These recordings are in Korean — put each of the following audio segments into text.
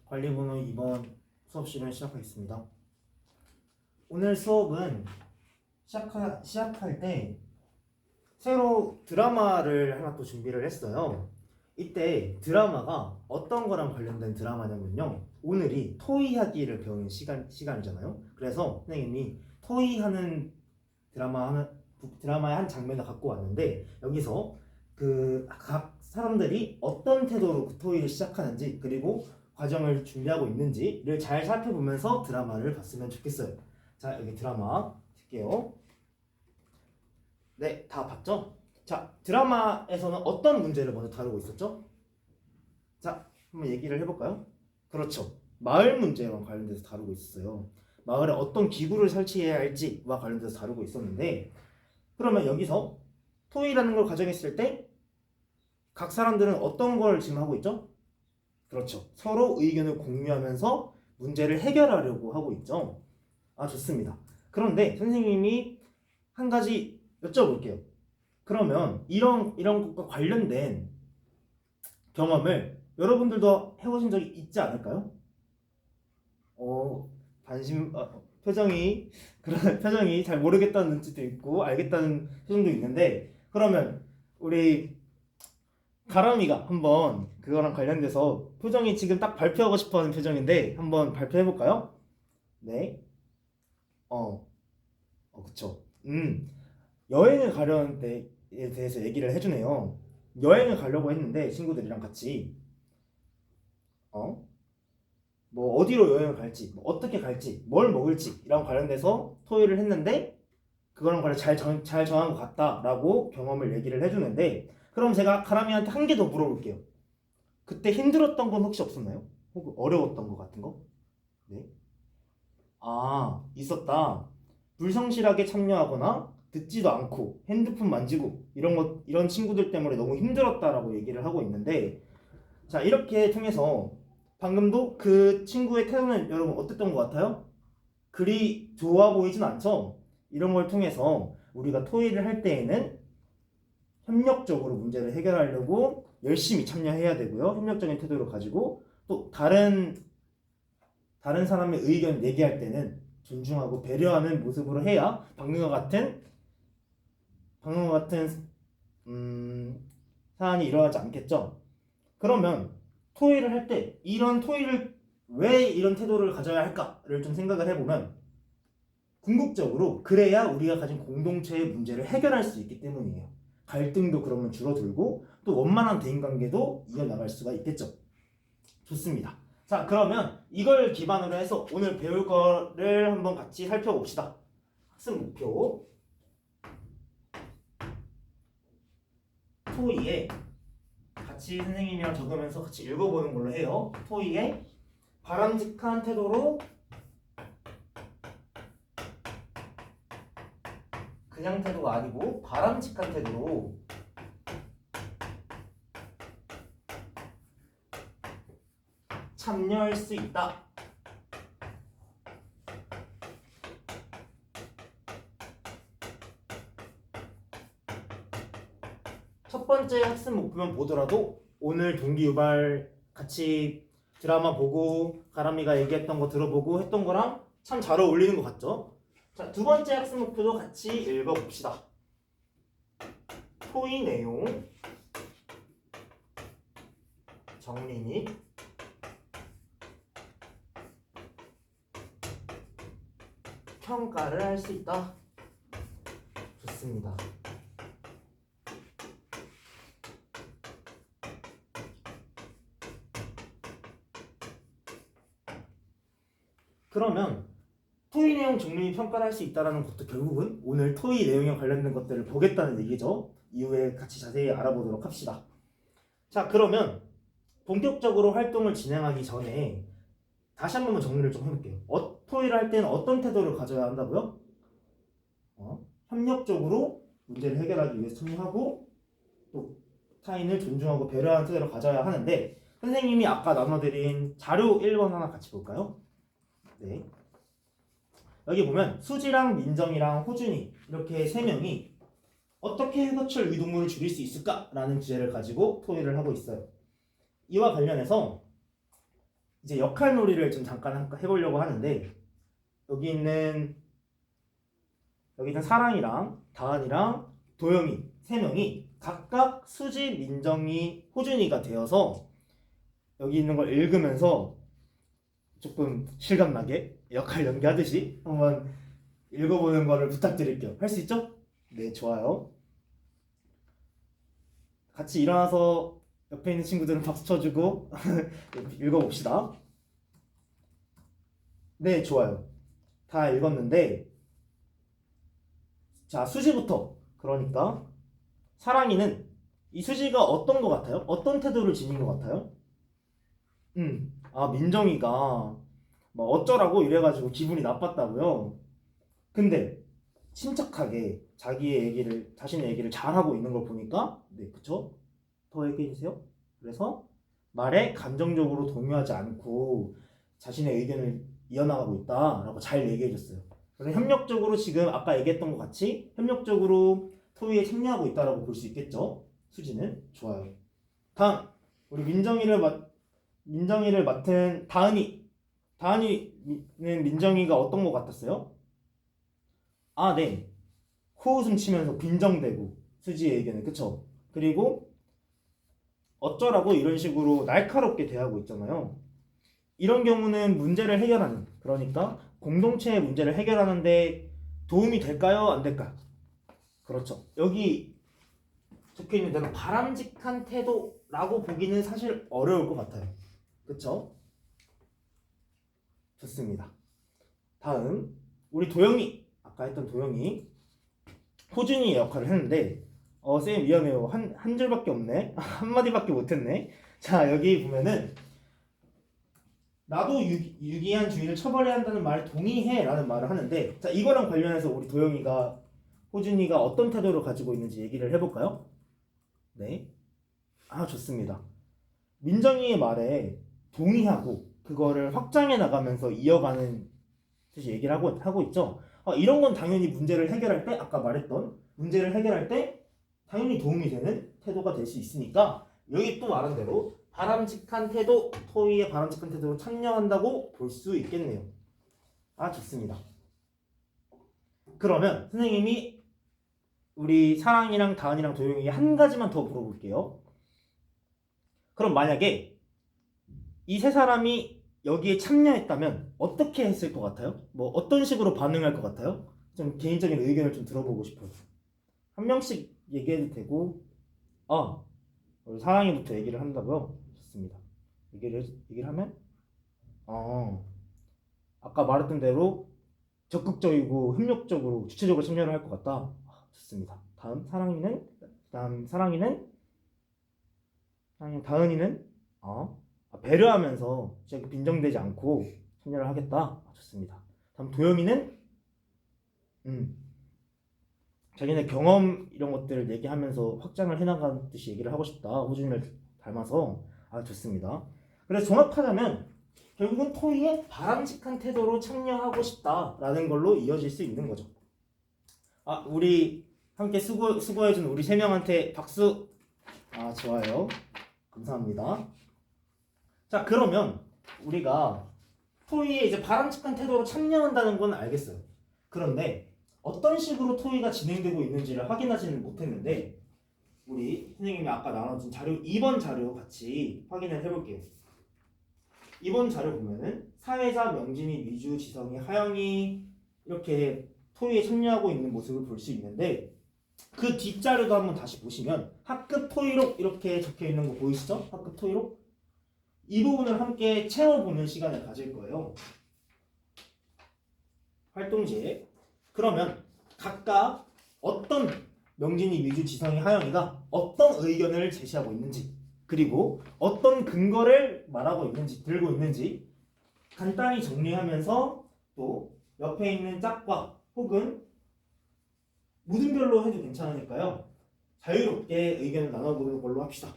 관리번호 2번 수업 시간 시작하겠습니다. 오늘 수업은 시작할 때 새로 드라마를 하나 또 준비를 했어요. 이때 드라마가 어떤 거랑 관련된 드라마냐면요. 오늘이 토의하기를 배우는 시간이잖아요. 그래서 선생님이 토의하는 드라마의 한 장면을 갖고 왔는데 여기서 그 각 사람들이 어떤 태도로 그 토의를 시작하는지 그리고 과정을 준비하고 있는지를 잘 살펴보면서 드라마를 봤으면 좋겠어요. 자, 여기 드라마 볼게요. 네, 다 봤죠? 자, 드라마에서는 어떤 문제를 먼저 다루고 있었죠? 자, 한번 얘기를 해볼까요? 그렇죠. 마을 문제와 관련돼서 다루고 있었어요. 마을에 어떤 기구를 설치해야 할지와 관련돼서 다루고 있었는데, 그러면 여기서 토의라는 걸 가정했을 때 각 사람들은 어떤 걸 지금 하고 있죠? 그렇죠. 서로 의견을 공유하면서 문제를 해결하려고 하고 있죠. 아, 좋습니다. 그런데 선생님이 한 가지 여쭤볼게요. 그러면 이런 것과 관련된 경험을 여러분들도 해보신 적이 있지 않을까요? 표정이 잘 모르겠다는 눈치도 있고 알겠다는 표정도 있는데, 그러면 우리 가람이가 한번 그거랑 관련돼서 표정이 지금 딱 발표하고 싶어하는 표정인데 한번 발표해볼까요? 네. 그쵸. 여행을 가려는 때에 대해서 얘기를 해주네요. 여행을 가려고 했는데 친구들이랑 같이 뭐 어디로 여행을 갈지, 뭐 어떻게 갈지, 뭘 먹을지 이랑 관련돼서 토의를 했는데 그거랑 관련 잘 정한 것 같다라고 경험을 얘기를 해주는데, 그럼 제가 가람이한테 한 개 더 물어볼게요. 그때 힘들었던 건 혹시 없었나요? 혹은 어려웠던 것 같은 거? 네. 아, 있었다. 불성실하게 참여하거나 듣지도 않고 핸드폰 만지고 이런 친구들 때문에 너무 힘들었다라고 얘기를 하고 있는데, 자, 이렇게 통해서 방금도 그 친구의 태도는 여러분 어땠던 것 같아요? 그리 좋아 보이진 않죠? 이런 걸 통해서 우리가 토의를 할 때에는 협력적으로 문제를 해결하려고 열심히 참여해야 되고요. 협력적인 태도를 가지고 또 다른 사람의 의견 얘기할 때는 존중하고 배려하는 모습으로 해야 방금과 같은 사안이 일어나지 않겠죠. 그러면 토의를 할 때 이런 토의를 왜 이런 태도를 가져야 할까를 좀 생각을 해보면 궁극적으로 그래야 우리가 가진 공동체의 문제를 해결할 수 있기 때문이에요. 갈등도 그러면 줄어들고 또 원만한 대인관계도 이어나갈 수가 있겠죠. 좋습니다. 자, 그러면 이걸 기반으로 해서 오늘 배울 거를 한번 같이 살펴봅시다. 학습 목표 토의에 같이 선생님이랑 적으면서 같이 읽어보는 걸로 해요. 토의에 바람직한 태도로, 그냥 태도가 아니고 바람직한 태도로 참여할 수 있다. 첫 번째 학습 목표만 보더라도 오늘 동기 유발 같이 드라마 보고 가람이가 얘기했던 거 들어보고 했던 거랑 참 잘 어울리는 것 같죠? 자, 두 번째 학습 목표도 같이 읽어봅시다. 토의 내용 정리 및 평가를 할 수 있다. 좋습니다. 그러면 토의 내용 정리 및 평가를 할 수 있다는 것도 결국은 오늘 토의 내용에 관련된 것들을 보겠다는 얘기죠. 이후에 같이 자세히 알아보도록 합시다. 자, 그러면 본격적으로 활동을 진행하기 전에 다시 한 번만 정리를 좀 해볼게요. 토의를 할 때는 어떤 태도를 가져야 한다고요? 협력적으로 문제를 해결하기 위해서 참여하고 또 타인을 존중하고 배려하는 태도를 가져야 하는데, 선생님이 아까 나눠드린 자료 1번 하나 같이 볼까요? 네. 여기 보면 수지랑 민정이랑 호준이 이렇게 세 명이 어떻게 휴가철 유동물을 줄일 수 있을까라는 주제를 가지고 토의를 하고 있어요. 이와 관련해서 이제 역할놀이를 좀 잠깐 해보려고 하는데 여기 있는 사랑이랑 다은이랑 도영이 세 명이 각각 수지, 민정이, 호준이가 되어서 여기 있는 걸 읽으면서 조금 실감나게 역할 연기하듯이 한번 읽어보는 거를 부탁드릴게요. 할 수 있죠? 네, 좋아요. 같이 일어나서 옆에 있는 친구들은 박수 쳐주고 읽어봅시다. 네, 좋아요. 다 읽었는데 자, 수지부터. 그러니까 사랑이는 이 수지가 어떤 것 같아요? 어떤 태도를 지닌 것 같아요? 민정이가 뭐 어쩌라고 이래가지고 기분이 나빴다고요? 근데 침착하게 자신의 얘기를 잘하고 있는 걸 보니까 네, 그쵸? 더 얘기해주세요. 그래서 말에 감정적으로 동요하지 않고 자신의 의견을 이어나가고 있다라고 잘 얘기해줬어요. 그래서 협력적으로 지금 아까 얘기했던 것 같이 협력적으로 토의에 참여하고 있다라고 볼 수 있겠죠? 수지는 좋아요. 다음 우리 민정이를 맡은 다은이는 민정이가 어떤 것 같았어요? 네. 코웃음 치면서 빈정대고 수지의 의견을 그쵸? 그리고 어쩌라고 이런 식으로 날카롭게 대하고 있잖아요. 이런 경우는 문제를 해결하는 그러니까 공동체의 문제를 해결하는데 도움이 될까요? 안 될까요? 그렇죠. 여기 적혀있는 대로 바람직한 태도라고 보기는 사실 어려울 것 같아요. 그쵸? 좋습니다. 다음 우리 도영이 아까 했던 도영이 호준이의 역할을 했는데 쌤 미안해요. 한 줄밖에 없네. 한마디밖에 못했네. 자 여기 보면은 나도 유기한 주의를 처벌해야 한다는 말에 동의해 라는 말을 하는데 자 이거랑 관련해서 우리 도영이가 호준이가 어떤 태도를 가지고 있는지 얘기를 해볼까요? 네. 좋습니다. 민정이의 말에 동의하고 그거를 확장해 나가면서 이어가는 뜻이 얘기를 하고 있죠. 이런 건 당연히 문제를 해결할 때 아까 말했던 문제를 해결할 때 당연히 도움이 되는 태도가 될 수 있으니까 여기 또 말한 대로 바람직한 태도, 토의의 바람직한 태도로 참여한다고 볼 수 있겠네요. 좋습니다. 그러면 선생님이 우리 사랑이랑 다은이랑 도영이에게 한 가지만 더 물어볼게요. 그럼 만약에 이 세 사람이 여기에 참여했다면 어떻게 했을 것 같아요? 뭐 어떤 식으로 반응할 것 같아요? 좀 개인적인 의견을 좀 들어보고 싶어요. 한 명씩 얘기해도 되고 우리 사랑이부터 얘기를 한다고요? 좋습니다. 얘기를 하면 아까 말했던 대로 적극적이고 협력적으로 주체적으로 참여를 할 것 같다. 좋습니다. 다음 다은이는 배려하면서 빈정되지 않고 참여를 하겠다. 좋습니다. 다음 도영이는 자기네 경험 이런 것들을 얘기하면서 확장을 해나가듯이 얘기를 하고 싶다. 호준이를 닮아서 좋습니다. 그래서 종합하자면 결국은 토의에 바람직한 태도로 참여하고 싶다라는 걸로 이어질 수 있는 거죠. 우리 함께 수고해준 우리 세 명한테 박수. 좋아요. 감사합니다. 자 그러면 우리가 토의에 이제 바람직한 태도로 참여한다는 건 알겠어요. 그런데 어떤 식으로 토의가 진행되고 있는지를 확인하지는 못했는데 우리 선생님이 아까 나눠준 자료 2번 자료 같이 확인을 해볼게요. 2번 자료 보면은 사회자 명진이, 미주, 지성이, 하영이 이렇게 토의에 참여하고 있는 모습을 볼 수 있는데 그 뒷자료도 한번 다시 보시면 학급 토의록 이렇게 적혀 있는 거 보이시죠? 학급 토의록 이 부분을 함께 채워보는 시간을 가질 거예요. 활동지에 그러면 각각 어떤 명진이, 미주, 지성이, 하영이가 어떤 의견을 제시하고 있는지 그리고 어떤 근거를 말하고 있는지 들고 있는지 간단히 정리하면서 또 옆에 있는 짝과 혹은 무등별로 해도 괜찮으니까요. 자유롭게 의견을 나눠보는 걸로 합시다.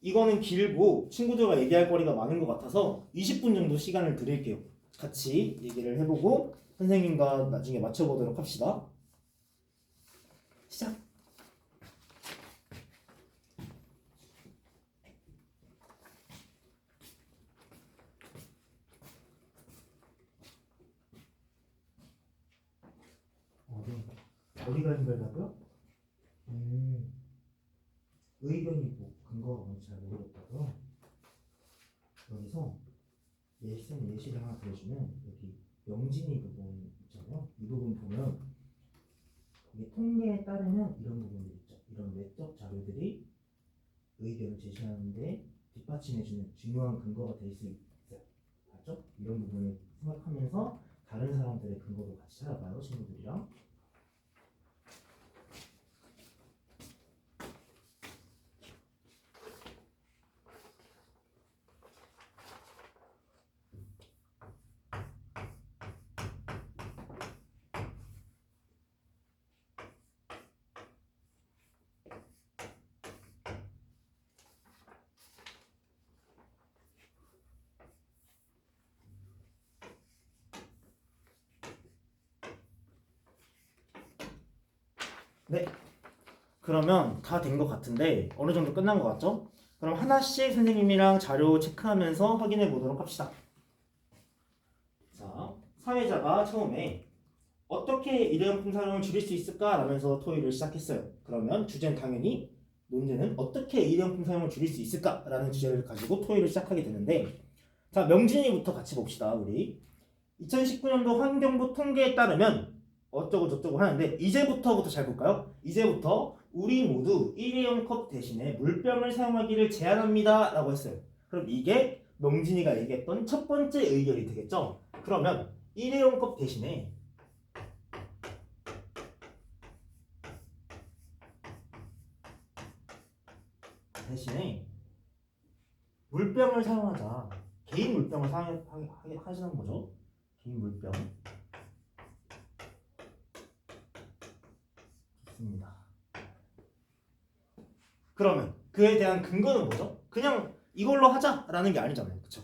이거는 길고 친구들과 얘기할 거리가 많은 것 같아서 20분 정도 시간을 드릴게요. 같이 얘기를 해보고 선생님과 나중에 맞춰보도록 합시다. 시작! 어디가 힘들다고요? 의견이 뭐 근거가 뭔지 잘 모르겠다고요. 여기서 예시를 하나 들어주면 여기 명진이 부분 있잖아요. 이 부분 보면 이게 통계에 따르면 이런 부분들 있죠. 이런 외적 자료들이 의견을 제시하는데 뒷받침해주는 중요한 근거가 될 수 있어요. 맞죠? 이런 부분을 생각하면서 다른 사람들의 근거도 같이 찾아봐요, 친구들이랑. 네, 그러면 다 된 것 같은데 어느 정도 끝난 것 같죠? 그럼 하나씩 선생님이랑 자료 체크하면서 확인해 보도록 합시다. 자, 사회자가 처음에 어떻게 일회용품 사용을 줄일 수 있을까? 라면서 토의를 시작했어요. 그러면 주제는 당연히 논제는 어떻게 일회용품 사용을 줄일 수 있을까? 라는 주제를 가지고 토의를 시작하게 되는데, 자, 명진이부터 같이 봅시다. 우리 2019년도 환경부 통계에 따르면 어쩌고 저쩌고 하는데, 이제부터부터 잘 볼까요? 이제부터 우리 모두 일회용 컵 대신에 물병을 사용하기를 제안합니다 라고 했어요. 그럼 이게 명진이가 얘기했던 첫 번째 의견이 되겠죠? 그러면 일회용 컵 대신에 물병을 사용하자. 개인 물병을 사용하시는 거죠. 개인 물병. 좋습니다. 그러면 그에 대한 근거는 뭐죠? 그냥 이걸로 하자라는 게 아니잖아요. 그쵸?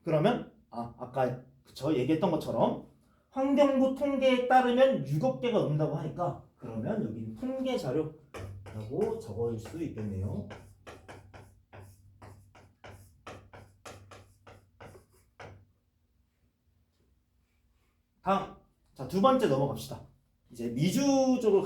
그러면 아까 그쵸? 얘기했던 것처럼 환경부 통계에 따르면 6억 개가 넘는다고 하니까 그러면 여기는 통계 자료라고 적어줄 수 있겠네요. 다음, 자, 두 번째 넘어갑시다. 이제 미주 쪽을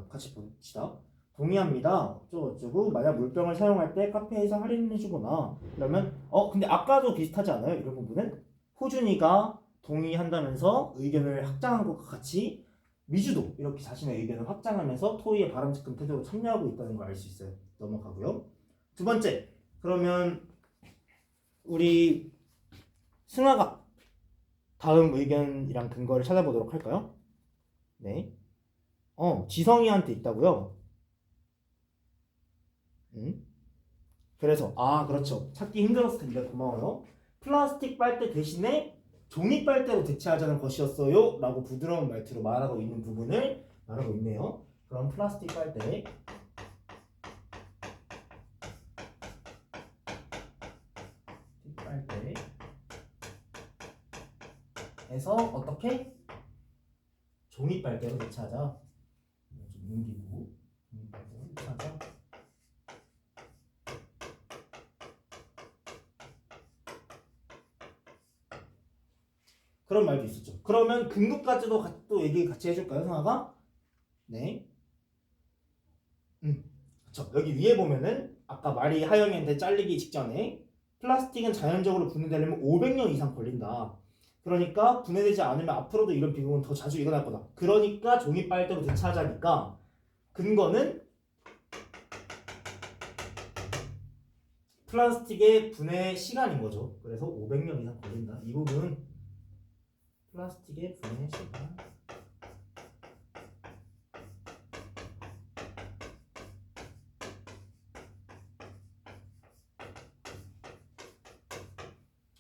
같이 봅시다. 동의합니다. 어쩌고 만약 물병을 사용할 때 카페에서 할인해주거나 그러면 근데 아까도 비슷하지 않아요? 이런 부분은 호준이가 동의한다면서 의견을 확장한 것과 같이 미주도 이렇게 자신의 의견을 확장하면서 토의의 바람직한 태도로 참여하고 있다는 걸 알 수 있어요. 넘어가고요. 두 번째, 그러면 우리 승아가 다음 의견이랑 근거를 찾아보도록 할까요? 네. 지성이한테 있다고요? 그래서 그렇죠. 찾기 힘들었을 텐데 고마워요. 플라스틱 빨대 대신에 종이 빨대로 대체하자는 것이었어요 라고 부드러운 말투로 말하고 있는 부분을 말하고 있네요. 그럼 플라스틱 빨대에서 어떻게? 종이 빨대로 대체하자. 좀 옮기고 종이 빨대로 대체하자. 그런 말도 있었죠. 그러면 근거까지도 또 얘기 같이 해줄까요, 성아가? 네. 그쵸. 여기 위에 보면은 아까 말이 하영이한테 잘리기 직전에 플라스틱은 자연적으로 분해되려면 500년 이상 걸린다. 그러니까 분해되지 않으면 앞으로도 이런 비극은 더 자주 일어날 거다. 그러니까 종이 빨대로 대체하자니까 근거는 플라스틱의 분해 시간인 거죠. 그래서 500년 이상 걸린다. 이 부분 플라스틱의 분해 시간.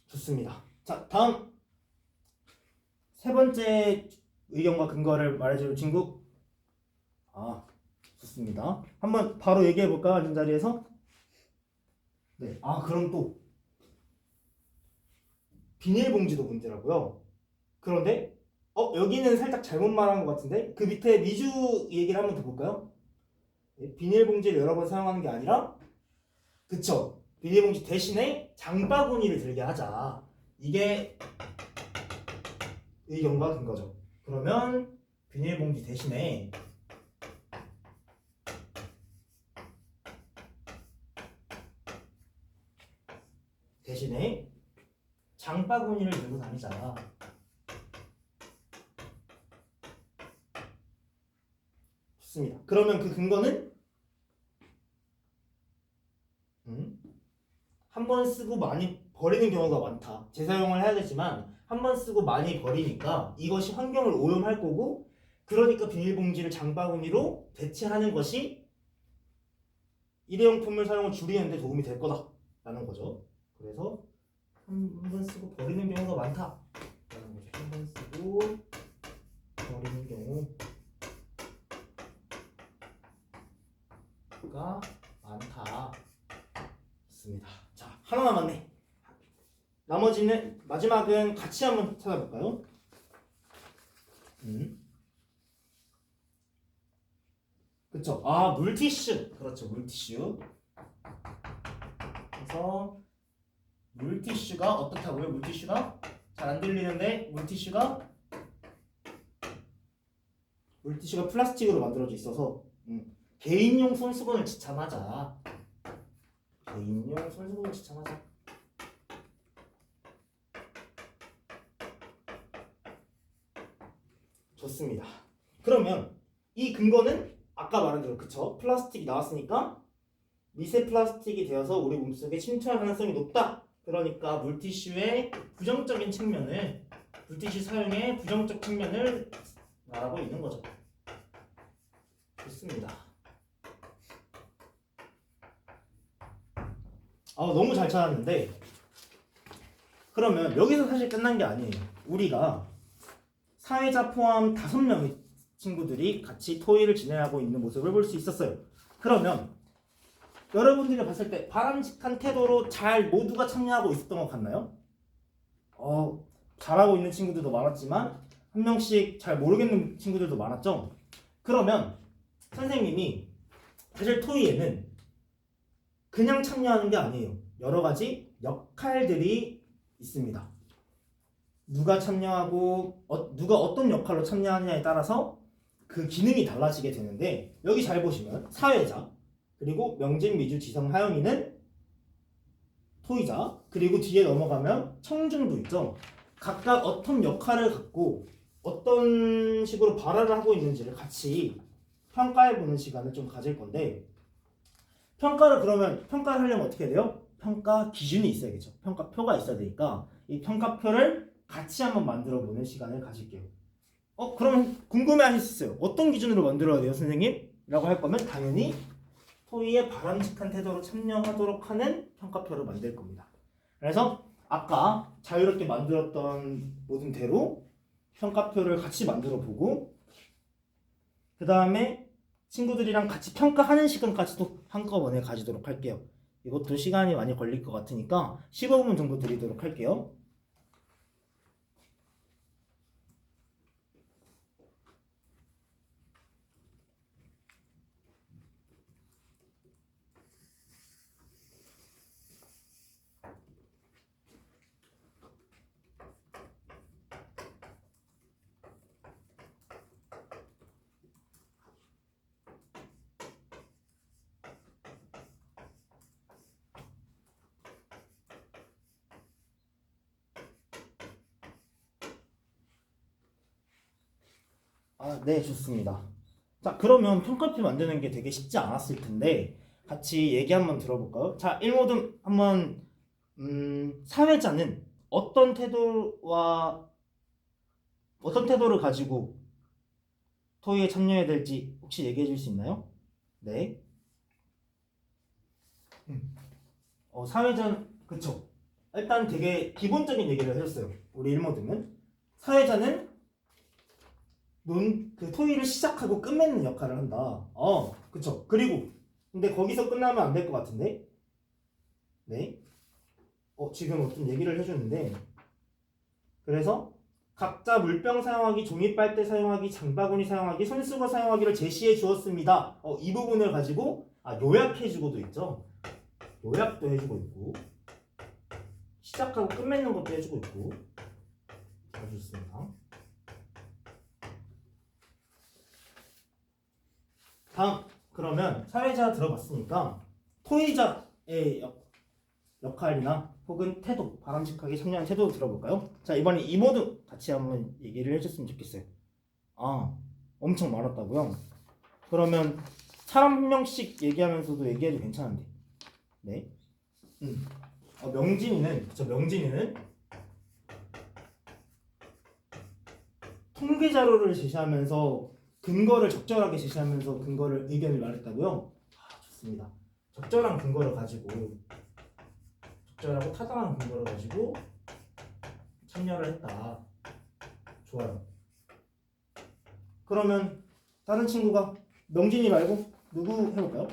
좋습니다. 자, 다음 세 번째 의견과 근거를 말해줄 친구. 좋습니다. 한번 바로 얘기해 볼까? 앉은 자리에서. 네. 그럼 또 비닐봉지도 문제라고요. 그런데 여기는 살짝 잘못 말한 것 같은데 그 밑에 미주 얘기를 한번 더 볼까요? 네, 비닐봉지를 여러 번 사용하는 게 아니라 그쵸. 비닐봉지 대신에 장바구니를 들게 하자. 이게 의견과 근거죠. 그러면 비닐봉지 대신에 대신에 장바구니를 들고 다니자. 좋습니다. 그러면 그 근거는 한 번 쓰고 많이 버리는 경우가 많다. 재사용을 해야 되지만 한 번 쓰고 많이 버리니까 이것이 환경을 오염할 거고, 그러니까 비닐봉지를 장바구니로 대체하는 것이 일회용품을 사용을 줄이는 데 도움이 될 거다라는 거죠. 그래서 한 번 쓰고 버리는 경우가 많다라는 거죠. 한 번 쓰고 버리는 경우가 많다. 좋습니다. 자, 하나 남았네. 나머지는 마지막은 같이 한번 찾아볼까요? 그쵸? 아, 물티슈. 그렇죠, 물티슈. 그래서 물티슈가 어떻다고요? 물티슈가 잘 안 들리는데 물티슈가 플라스틱으로 만들어져 있어서 개인용 손수건을 지참하자. 개인용 손수건을 지참하자. 좋습니다. 그러면 이 근거는 아까 말한 대로 그쵸? 플라스틱이 나왔으니까 미세 플라스틱이 되어서 우리 몸속에 침투할 가능성이 높다. 그러니까 물티슈의 부정적인 측면을, 물티슈 사용의 부정적 측면을 말하고 있는 거죠. 좋습니다. 너무 잘 찾았는데, 그러면 여기서 사실 끝난 게 아니에요. 우리가 사회자 포함 5명의 친구들이 같이 토의를 진행하고 있는 모습을 볼 수 있었어요. 그러면 여러분들이 봤을 때 바람직한 태도로 잘 모두가 참여하고 있었던 것 같나요? 잘하고 있는 친구들도 많았지만 한 명씩 잘 모르겠는 친구들도 많았죠? 그러면 선생님이 사실 토의에는 그냥 참여하는 게 아니에요. 여러 가지 역할들이 있습니다. 누가 참여하고 누가 어떤 역할로 참여하느냐에 따라서 그 기능이 달라지게 되는데, 여기 잘 보시면 사회자, 그리고 명진, 미주, 지성, 하영이는 토의자, 그리고 뒤에 넘어가면 청중도 있죠. 각각 어떤 역할을 갖고 어떤 식으로 발화를 하고 있는지를 같이 평가해보는 시간을 좀 가질 건데, 평가를 하려면 어떻게 해야 돼요? 평가 기준이 있어야겠죠. 평가표가 있어야 되니까 이 평가표를 같이 한번 만들어보는 시간을 가질게요. 그럼 궁금해하실 수 있어요. 어떤 기준으로 만들어야 돼요, 선생님? 라고 할 거면 당연히 토의에 바람직한 태도로 참여하도록 하는 평가표를 만들 겁니다. 그래서 아까 자유롭게 만들었던 모든 대로 평가표를 같이 만들어 보고, 그 다음에 친구들이랑 같이 평가하는 시간까지도 한꺼번에 가지도록 할게요. 이것도 시간이 많이 걸릴 것 같으니까 15분 정도 드리도록 할게요. 네, 좋습니다. 자, 그러면 평가표 만드는 게 되게 쉽지 않았을 텐데 같이 얘기 한번 들어볼까요? 자, 1모듬 한번 사회자는 어떤 태도를 가지고 토의에 참여해야 될지 혹시 얘기해 줄 수 있나요? 네. 사회자는 그쵸. 일단 되게 기본적인 얘기를 해줬어요. 우리 1모듬은 사회자는 그 토의를 시작하고 끝맺는 역할을 한다. 그쵸. 그리고 근데 거기서 끝나면 안 될 것 같은데. 네. 지금 어떤 얘기를 해주는데, 그래서 각자 물병 사용하기, 종이 빨대 사용하기, 장바구니 사용하기, 손수건 사용하기를 제시해 주었습니다. 이 부분을 가지고 요약해주고도 있죠. 요약도 해주고 있고, 시작하고 끝맺는 것도 해주고 있고. 아주 좋습니다. 다음, 그러면 사회자 들어봤으니까 토의자의 역할이나 혹은 태도, 바람직하게 참여한 태도 들어볼까요? 자, 이번에 이 모두 같이 한번 얘기를 해줬으면 좋겠어요. 아, 엄청 많았다고요? 그러면 사람 한 명씩 얘기하면서도 얘기해도 괜찮은데. 네. 명진이는 통계 자료를 제시하면서 근거를 적절하게 제시하면서 근거를 의견을 말했다고요? 아, 좋습니다. 적절한 근거를 가지고 적절하고 타당한 근거를 가지고 참여를 했다. 좋아요. 그러면 다른 친구가 명진이 말고 누구 해볼까요?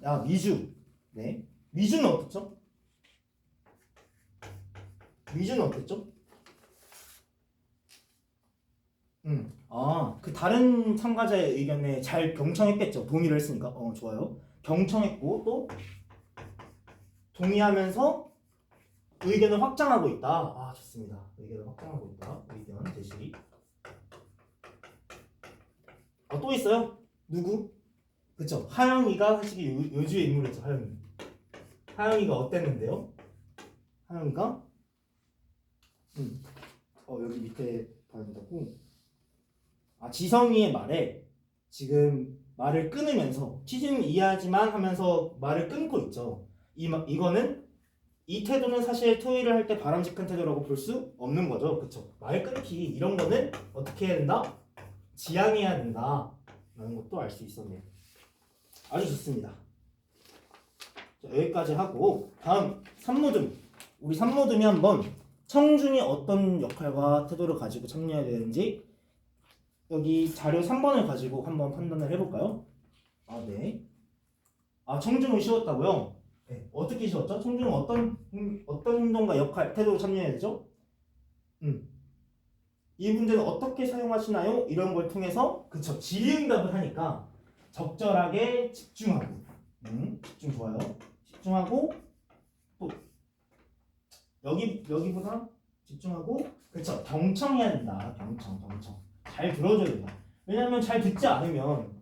야, 미주. 네. 미주는 어땠죠? 미주는 어땠죠? 아, 그 다른 참가자의 의견에 잘 경청했겠죠. 동의를 했으니까. 좋아요. 경청했고 또 동의하면서 의견을 확장하고 있다. 아, 좋습니다. 의견을 확장하고 있다. 의견 제시. 또 있어요? 누구? 그쵸. 하영이가 사실 요주의 인물이었죠. 하영이. 하영이가 어땠는데요? 하영이가 여기 밑에 봐야 된다고. 지성이의 말에 지금 말을 끊으면서 취지는 이해하지만 하면서 말을 끊고 있죠. 이거는 이 태도는 사실 토의를 할 때 바람직한 태도라고 볼 수 없는 거죠. 그쵸? 말 끊기 이런 거는 어떻게 해야 된다? 지양해야 된다 라는 것도 알 수 있었네요. 아주 좋습니다. 자, 여기까지 하고 다음 산모듬. 우리 산모듬이 한번 청중이 어떤 역할과 태도를 가지고 참여해야 되는지 여기 자료 3번을 가지고 한번 판단을 해볼까요? 네. 청중은 쉬웠다고요? 네. 어떻게 쉬웠죠? 청중은 어떤 행동과 역할, 태도로 참여해야 되죠? 이 문제는 어떻게 사용하시나요? 이런 걸 통해서 그쵸, 질의응답을 하니까 적절하게 집중하고 집중 좋아요. 집중하고 또 여기보다 집중하고 그쵸, 경청해야 된다. 경청 잘 들어줘야 된다. 왜냐하면 잘 듣지 않으면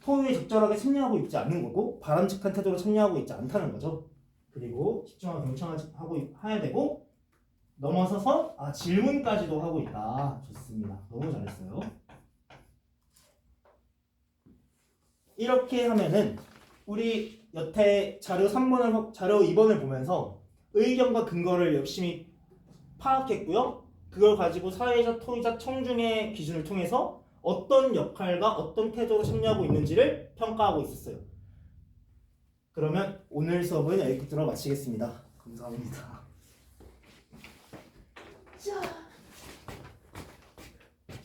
토의에 적절하게 참여하고 있지 않는 거고 바람직한 태도로 참여하고 있지 않다는 거죠. 그리고 집중하고 경청하고 해야 되고 넘어서서 질문까지도 하고 있다. 좋습니다. 너무 잘했어요. 이렇게 하면은 우리 여태 자료 2번을 보면서 의견과 근거를 열심히 파악했고요. 그걸 가지고 사회자, 토의자, 청중의 기준을 통해서 어떤 역할과 어떤 태도로 참여하고 있는지를 평가하고 있었어요. 그러면 오늘 수업은 여기까지로 마치겠습니다. 감사합니다. 자.